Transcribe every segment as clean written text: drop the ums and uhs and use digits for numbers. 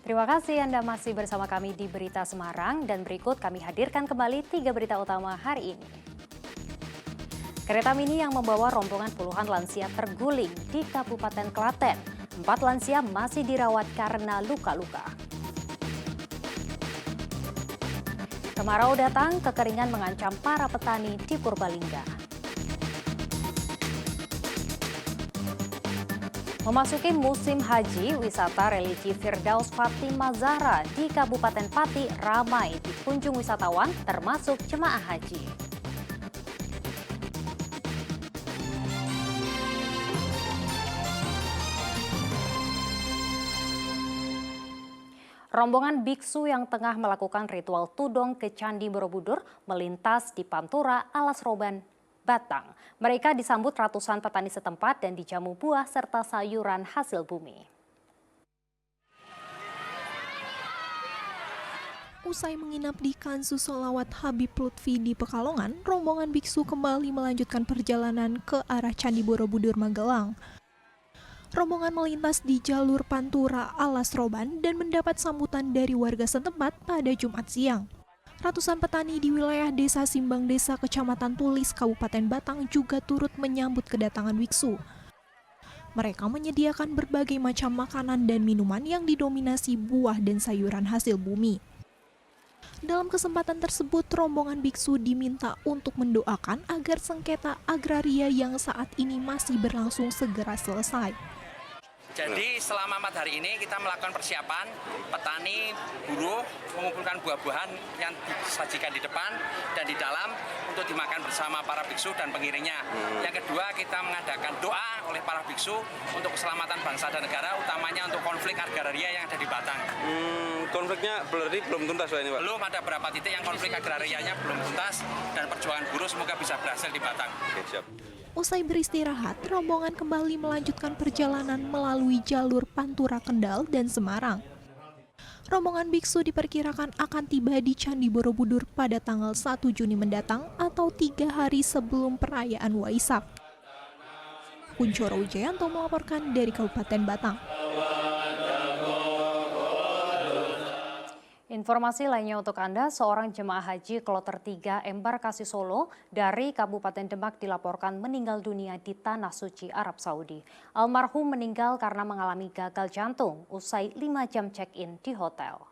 Terima kasih Anda masih bersama kami di Berita Semarang dan berikut kami hadirkan kembali 3 berita utama hari ini. Kereta mini yang membawa rombongan puluhan lansia terguling di Kabupaten Klaten. 4 lansia masih dirawat karena luka-luka. Kemarau datang, kekeringan mengancam para petani di Purbalingga. Memasuki musim haji, wisata religi Firdaus Fatimah Zahra di Kabupaten Pati ramai dikunjung wisatawan termasuk jemaah haji. Rombongan biksu yang tengah melakukan ritual tudong ke Candi Borobudur melintas di Pantura, Alas Roban, Batang. Mereka disambut ratusan petani setempat dan dijamu buah serta sayuran hasil bumi. Usai menginap di Kanzu Sholawat Habib Lutfi di Pekalongan, rombongan biksu kembali melanjutkan perjalanan ke arah Candi Borobudur, Magelang. Rombongan melintas di jalur Pantura, Alas Roban dan mendapat sambutan dari warga setempat pada Jumat siang. Ratusan petani di wilayah Desa Simbang Desa Kecamatan Tulis, Kabupaten Batang juga turut menyambut kedatangan biksu. Mereka menyediakan berbagai macam makanan dan minuman yang didominasi buah dan sayuran hasil bumi. Dalam kesempatan tersebut, rombongan biksu diminta untuk mendoakan agar sengketa agraria yang saat ini masih berlangsung segera selesai. Jadi selama 4 hari ini kita melakukan persiapan, petani, buruh mengumpulkan buah-buahan yang disajikan di depan dan di dalam untuk dimakan bersama para biksu dan pengiringnya. Yang kedua, kita mengadakan doa oleh para biksu untuk keselamatan bangsa dan negara, utamanya untuk konflik agraria yang ada di Batang. Konfliknya berarti belum tuntas ini, Pak? Belum, ada beberapa titik yang konflik agrarianya belum tuntas dan perjuangan buruh semoga bisa berhasil di Batang. Oke, siap. Usai beristirahat, rombongan kembali melanjutkan perjalanan melalui jalur Pantura Kendal dan Semarang. Rombongan biksu diperkirakan akan tiba di Candi Borobudur pada tanggal 1 Juni mendatang atau 3 hari sebelum perayaan Waisak. Kuncoro Wijayanto melaporkan dari Kabupaten Batang. Informasi lainnya untuk Anda, seorang jemaah haji kloter 3 Embarkasi Solo dari Kabupaten Demak dilaporkan meninggal dunia di Tanah Suci, Arab Saudi. Almarhum meninggal karena mengalami gagal jantung usai 5 jam check-in di hotel.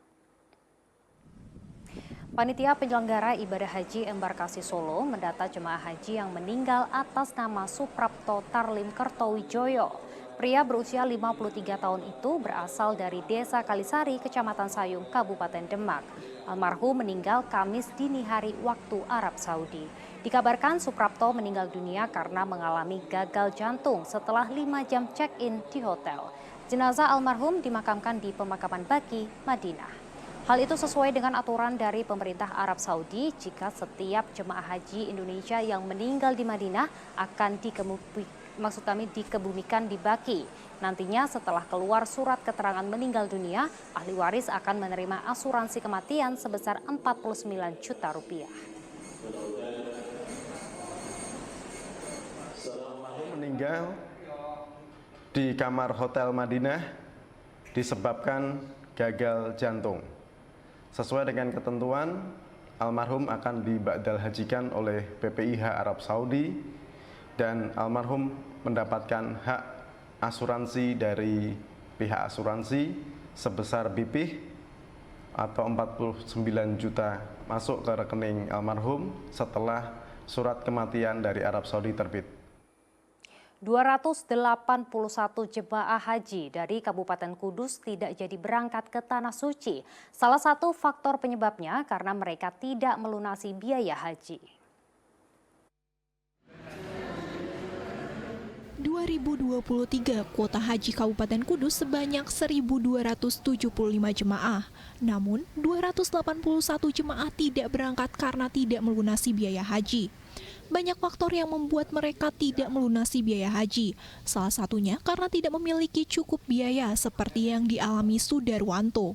Panitia penyelenggara ibadah haji Embarkasi Solo mendata jemaah haji yang meninggal atas nama Suprapto Tarlim Kertowijoyo. Pria berusia 53 tahun itu berasal dari Desa Kalisari, Kecamatan Sayung, Kabupaten Demak. Almarhum meninggal Kamis dini hari waktu Arab Saudi. Dikabarkan Suprapto meninggal dunia karena mengalami gagal jantung setelah 5 jam check-in di hotel. Jenazah almarhum dimakamkan di pemakaman Baqi, Madinah. Hal itu sesuai dengan aturan dari pemerintah Arab Saudi jika setiap jemaah haji Indonesia yang meninggal di Madinah akan dikebumikan di Baqi. Nantinya setelah keluar surat keterangan meninggal dunia, ahli waris akan menerima asuransi kematian sebesar 49 juta rupiah. Meninggal di kamar Hotel Madinah disebabkan gagal jantung. Sesuai dengan ketentuan, almarhum akan diba'dal hajikan oleh PPIH Arab Saudi dan almarhum mendapatkan hak asuransi dari pihak asuransi sebesar BPIH atau 49 juta masuk ke rekening almarhum setelah surat kematian dari Arab Saudi terbit. 281 jemaah haji dari Kabupaten Kudus tidak jadi berangkat ke Tanah Suci. Salah satu faktor penyebabnya karena mereka tidak melunasi biaya haji. 2023 kuota haji Kabupaten Kudus sebanyak 1.275 jemaah. Namun, 281 jemaah tidak berangkat karena tidak melunasi biaya haji. Banyak faktor yang membuat mereka tidak melunasi biaya haji. Salah satunya karena tidak memiliki cukup biaya seperti yang dialami Sudarwanto.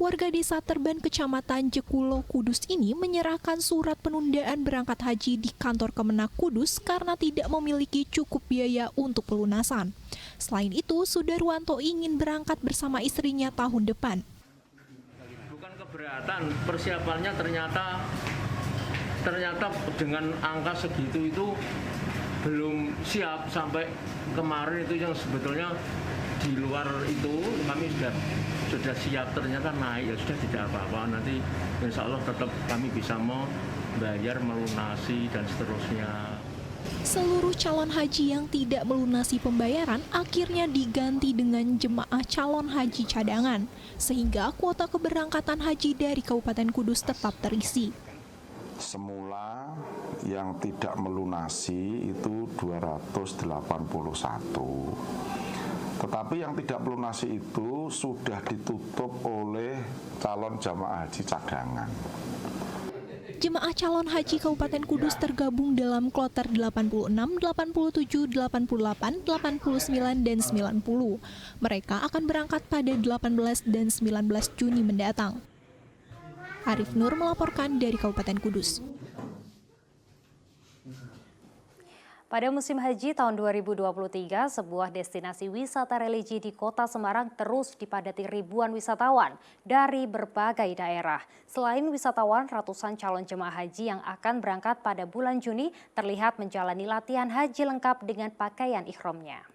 Warga desa Terban, Kecamatan Jekulo, Kudus ini menyerahkan surat penundaan berangkat haji di kantor Kemenak Kudus karena tidak memiliki cukup biaya untuk pelunasan. Selain itu, Sudarwanto ingin berangkat bersama istrinya tahun depan. Keberatan persiapannya ternyata dengan angka segitu itu belum siap. Sampai kemarin itu yang sebetulnya di luar itu kami sudah siap, ternyata naik, ya sudah tidak apa-apa, nanti insya Allah tetap kami bisa membayar, melunasi dan seterusnya. Seluruh calon haji yang tidak melunasi pembayaran akhirnya diganti dengan jemaah calon haji cadangan, sehingga kuota keberangkatan haji dari Kabupaten Kudus tetap terisi. Semula yang tidak melunasi itu 281, tetapi yang tidak melunasi itu sudah ditutup oleh calon jamaah haji cadangan. Jemaah calon haji Kabupaten Kudus tergabung dalam kloter 86, 87, 88, 89, dan 90. Mereka akan berangkat pada 18 dan 19 Juni mendatang. Arif Nur melaporkan dari Kabupaten Kudus. Pada musim haji tahun 2023, sebuah destinasi wisata religi di Kota Semarang terus dipadati ribuan wisatawan dari berbagai daerah. Selain wisatawan, ratusan calon jemaah haji yang akan berangkat pada bulan Juni terlihat menjalani latihan haji lengkap dengan pakaian ihramnya.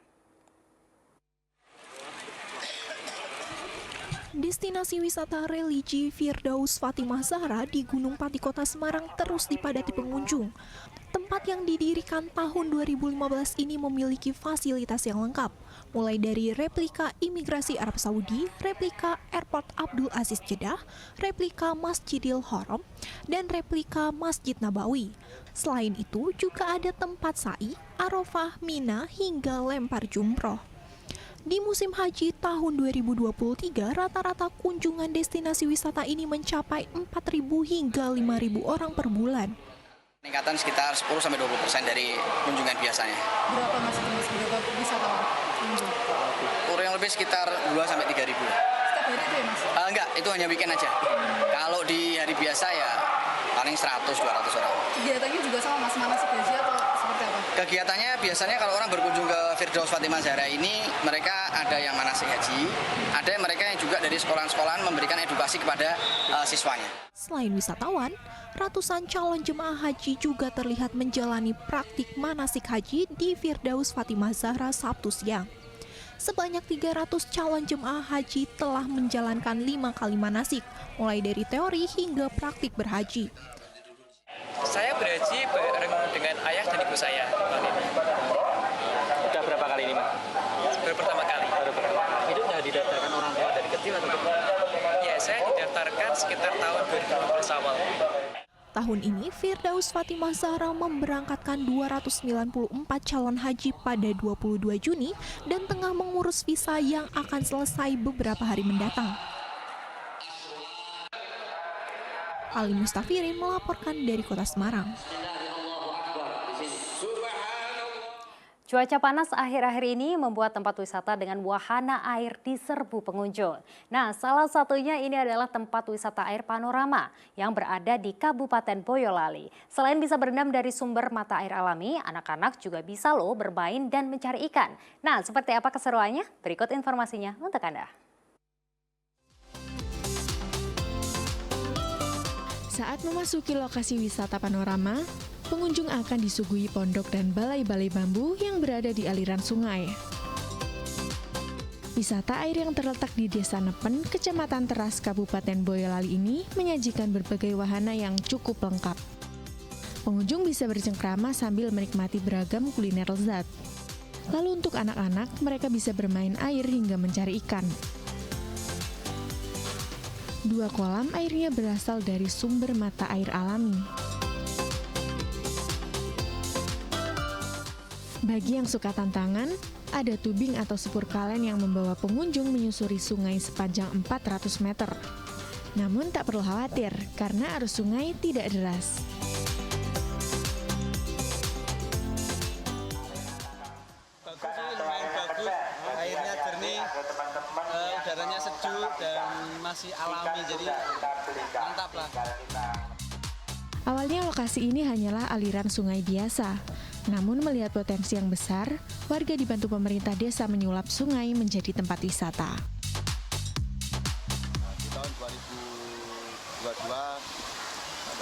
Destinasi wisata religi Firdaus Fatimah Zahra di Gunung Pati Kota Semarang terus dipadati pengunjung. Tempat yang didirikan tahun 2015 ini memiliki fasilitas yang lengkap, mulai dari replika imigrasi Arab Saudi, replika Airport Abdul Aziz Jeddah, replika Masjidil Haram, dan replika Masjid Nabawi. Selain itu juga ada tempat sa'i, Arafah, Mina, hingga lempar jumroh. Di musim haji tahun 2023, rata-rata kunjungan destinasi wisata ini mencapai 4.000 hingga 5.000 orang per bulan. Peningkatan sekitar 10-20% dari kunjungan biasanya. Berapa mas berapa wisatawan? Kurang lebih sekitar 2-3 ribu. Setiap hari itu ya mas? Enggak, itu hanya weekend aja. Kalau di hari biasa ya paling 100-200 orang. Kegiatannya juga sama mas, manasik haji atau seperti apa? Kegiatannya biasanya kalau orang berkunjung ke Firdaus Fatimah Zahra ini, mereka ada yang manasik haji, ada mereka yang juga dari sekolah-sekolahan memberikan edukasi kepada siswanya. Selain wisatawan, ratusan calon jemaah haji juga terlihat menjalani praktik manasik haji di Firdaus Fatimah Zahra Sabtu siang. Sebanyak 300 calon jemaah haji telah menjalankan 5 kali manasik, mulai dari teori hingga praktik berhaji. Saya berhaji bareng dengan ayah dan ibu saya tahun ini. Udah berapa kali ini, Mas? Baru pertama kali. Itu sudah didaftarkan orang tua dari kecil atau Ya, saya didaftarkan sekitar tahun 2015 awal. Tahun ini, Firdaus Fatimah Zahra memberangkatkan 294 calon haji pada 22 Juni dan tengah mengurus visa yang akan selesai beberapa hari mendatang. Ali Mustafiri melaporkan dari Kota Semarang. Cuaca panas akhir-akhir ini membuat tempat wisata dengan wahana air diserbu pengunjung. Nah, salah satunya ini adalah tempat wisata air panorama yang berada di Kabupaten Boyolali. Selain bisa berendam dari sumber mata air alami, anak-anak juga bisa loh bermain dan mencari ikan. Nah, seperti apa keseruannya? Berikut informasinya untuk Anda. Saat memasuki lokasi wisata panorama, pengunjung akan disuguhi pondok dan balai-balai bambu yang berada di aliran sungai. Wisata air yang terletak di Desa Nepen, Kecamatan Teras, Kabupaten Boyolali ini menyajikan berbagai wahana yang cukup lengkap. Pengunjung bisa bercengkrama sambil menikmati beragam kuliner lezat. Lalu untuk anak-anak, mereka bisa bermain air hingga mencari ikan. 2 kolam airnya berasal dari sumber mata air alami. Bagi yang suka tantangan, ada tubing atau sepur kalen yang membawa pengunjung menyusuri sungai sepanjang 400 meter. Namun tak perlu khawatir, karena arus sungai tidak deras. Airnya jernih, udaranya sejuk dan masih alami, jadi mantap lah. Awalnya lokasi ini hanyalah aliran sungai biasa. Namun melihat potensi yang besar, warga dibantu pemerintah desa menyulap sungai menjadi tempat wisata. Di tahun 2017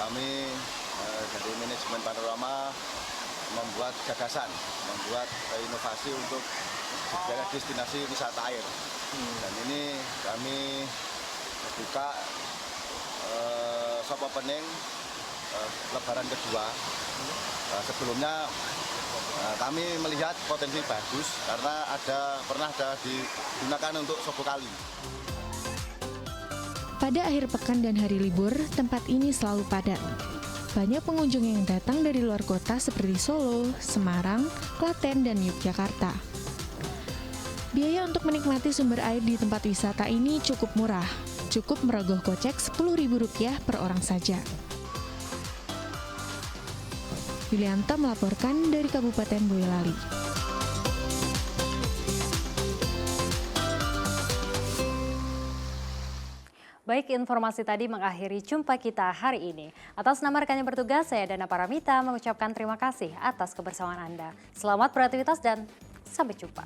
kami dari manajemen Panorama membuat gagasan, membuat inovasi untuk sebagai destinasi wisata air. Dan ini kami buka soft opening Lebaran kedua. Sebelumnya kami melihat potensi bagus karena pernah digunakan untuk Sobo Kali. Pada akhir pekan dan hari libur, tempat ini selalu padat. Banyak pengunjung yang datang dari luar kota seperti Solo, Semarang, Klaten, dan Yogyakarta. Biaya untuk menikmati sumber air di tempat wisata ini cukup murah. Cukup merogoh kocek Rp10.000 per orang saja. Yulianto melaporkan dari Kabupaten Boyolali. Baik, informasi tadi mengakhiri jumpa kita hari ini. Atas nama rekan yang bertugas, saya Dana Paramita mengucapkan terima kasih atas kebersamaan Anda. Selamat beraktivitas dan sampai jumpa.